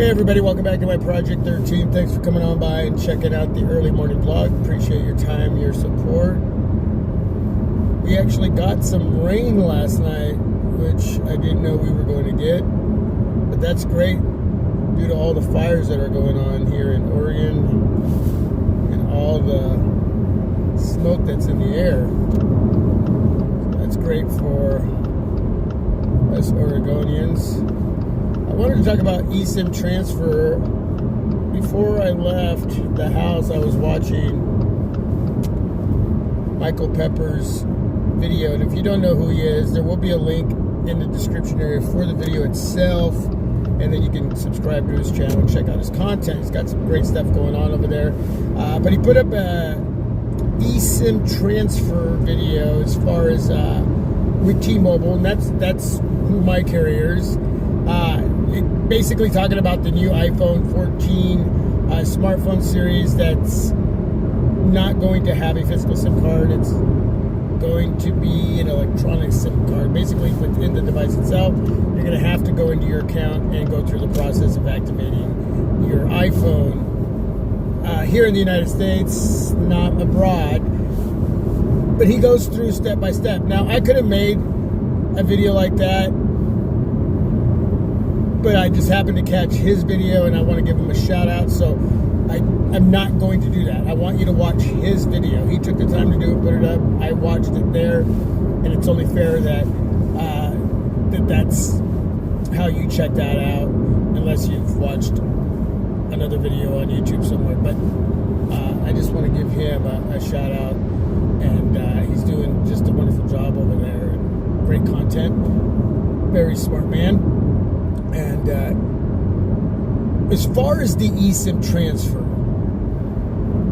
Hey everybody, welcome back to my Project 13. Thanks for coming on by and checking out the early morning vlog. Appreciate your time, your support. We actually got some rain last night, which I didn't know we were going to get. But that's great due to all the fires that are going on here in Oregon and all the smoke that's in the air. So that's great for us Oregonians. I wanted to talk about eSIM transfer. Before I left the house, I was watching Michael Pepper's video. And if you don't know who he is, there will be a link in the description area for the video itself. And then you can subscribe to his channel and check out his content. He's got some great stuff going on over there. But he put up a eSIM transfer video as far as with T-Mobile. And that's who my carrier is. Basically talking about the new iPhone 14 smartphone series that's not going to have a physical SIM card. It's going to be an electronic SIM card. Basically, within the device itself, you're going to have to go into your account and go through the process of activating your iPhone. Here in the United States, not abroad. But he goes through step by step. Now, I could have made a video like that, but I just happened to catch his video and I want to give him a shout out, so I'm not going to do that. I want you to watch his video. He took the time to do it, put it up. I watched it there, and it's only fair that that's how you check that out, unless you've watched another video on YouTube somewhere. But I just want to give him a shout out, and he's doing just a wonderful job over there. Great content, very smart man. And as far as the eSIM transfer,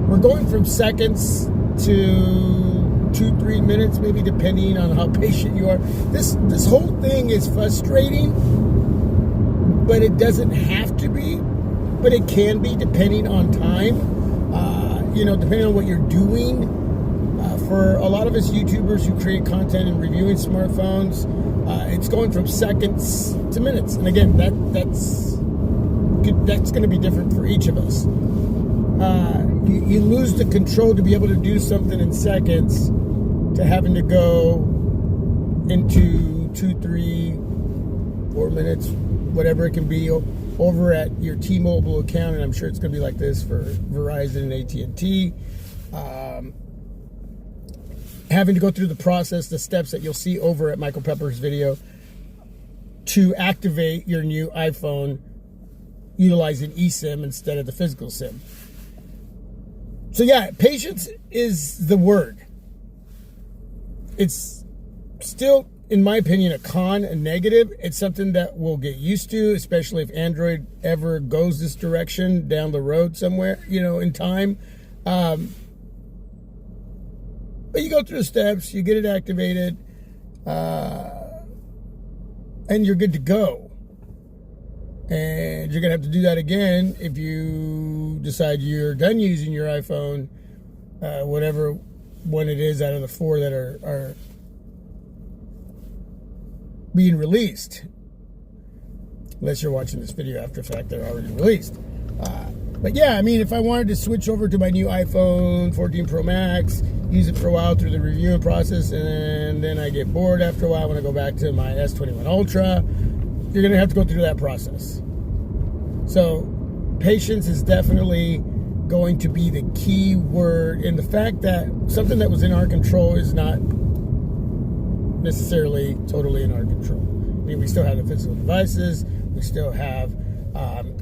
we're going from seconds to 2-3 minutes, maybe, depending on how patient you are. This whole thing is frustrating, but it doesn't have to be. But it can be, depending on time. Depending on what you're doing. For a lot of us YouTubers who create content and reviewing smartphones, it's going from seconds to minutes. And again, that's going to be different for each of us. You lose the control to be able to do something in seconds to having to go into 2, 3, 4 minutes, whatever it can be, over at your T-Mobile account. And I'm sure it's going to be like this for Verizon and AT&T. Having to go through the process, the steps that you'll see over at Michael Pepper's video to activate your new iPhone utilizing eSIM instead of the physical SIM. So yeah, patience is the word. It's still, in my opinion, a con, a negative. It's something that we'll get used to, especially if Android ever goes this direction down the road somewhere, in time. But you go through the steps, you get it activated, and you're good to go. And you're going to have to do that again if you decide you're done using your iPhone, whatever one it is out of the 4 that are being released. Unless you're watching this video after the fact, they're already released. But yeah, if I wanted to switch over to my new iPhone 14 Pro Max, use it for a while through the reviewing process, and then I get bored after a while, I want to go back to my S21 Ultra, you're going to have to go through that process. So patience is definitely going to be the key word, and the fact that something that was in our control is not necessarily totally in our control. We still have the physical devices, we still have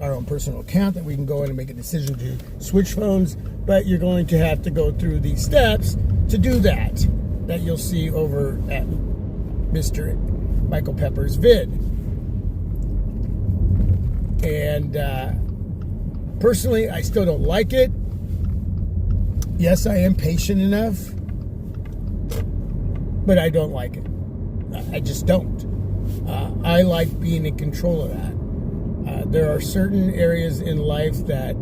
our own personal account that we can go in and make a decision to switch phones, but you're going to have to go through these steps to do that you'll see over at Mr. Michael Pepper's vid. And personally, I still don't like it. Yes, I am patient enough, but I don't like it. I just don't. I like being in control of that. There are certain areas in life that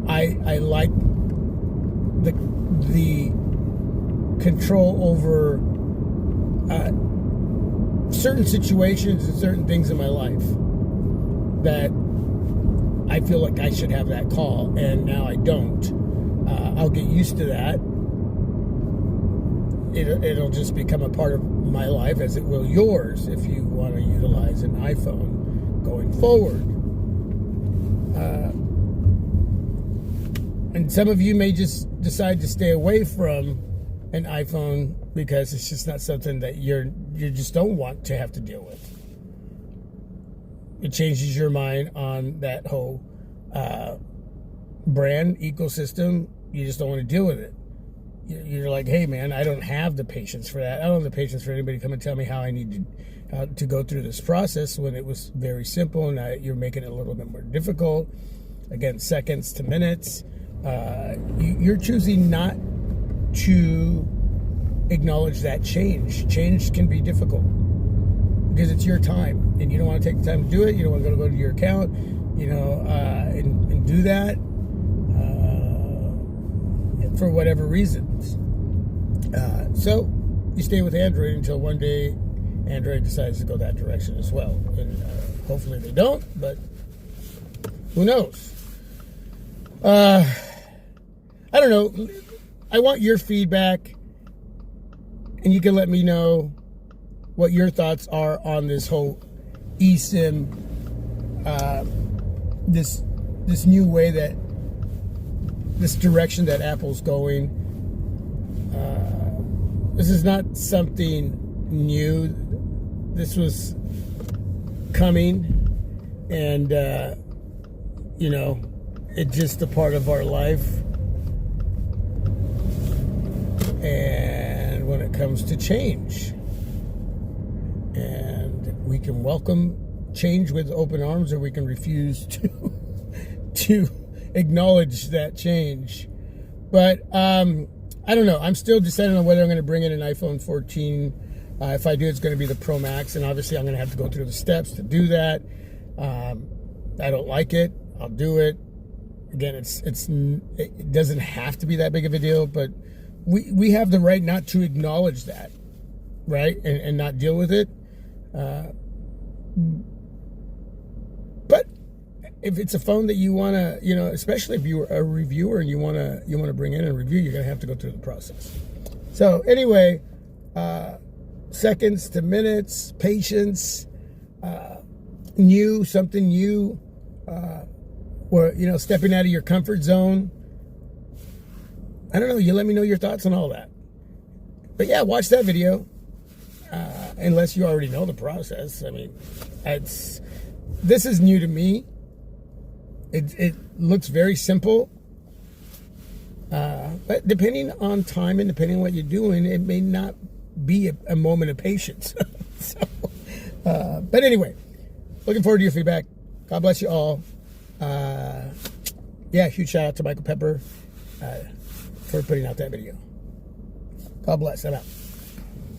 I like the control over certain situations and certain things in my life that I feel like I should have that call, and now I don't. I'll get used to that. It'll just become a part of my life, as it will yours, if you want to utilize an iPhone going forward. And some of you may just decide to stay away from an iPhone because it's just not something that you just don't want to have to deal with. It changes your mind on that whole brand ecosystem. You just don't want to deal with it. You're like, hey man, I don't have the patience for that. I don't have the patience for anybody to come and tell me how I need to go through this process when it was very simple. Now you're making it a little bit more difficult. Again, seconds to minutes. You're choosing not to acknowledge that change. Change can be difficult because it's your time, and you don't want to take the time to do it. You don't want to go to your account, and do that for whatever reasons. So you stay with Android until one day Android decides to go that direction as well, and hopefully they don't, but who knows? I don't know. I want your feedback, and you can let me know what your thoughts are on this whole eSIM, this new way, this direction that Apple's going. This is not something new. This was coming, and it's just a part of our life. And when it comes to change, and we can welcome change with open arms, or we can refuse to acknowledge that change. But I don't know. I'm still deciding on whether I'm going to bring in an iPhone 14. If I do, it's going to be the Pro Max, and obviously I'm going to have to go through the steps to do that. I don't like it. I'll do it. Again, it doesn't have to be that big of a deal, but we have the right not to acknowledge that, right, and not deal with it. But if it's a phone that you want to, especially if you're a reviewer and you want to bring in and review, you're going to have to go through the process. So anyway, seconds to minutes, patience, something new, or stepping out of your comfort zone. I don't know. You let me know your thoughts on all that. But yeah, watch that video. Unless you already know the process. I mean, this is new to me. It looks very simple. But depending on time and depending on what you're doing, it may not be a moment of patience. But anyway, looking forward to your feedback. God bless you all. Huge shout out to Michael Pepper for putting out that video. God bless. I'm out.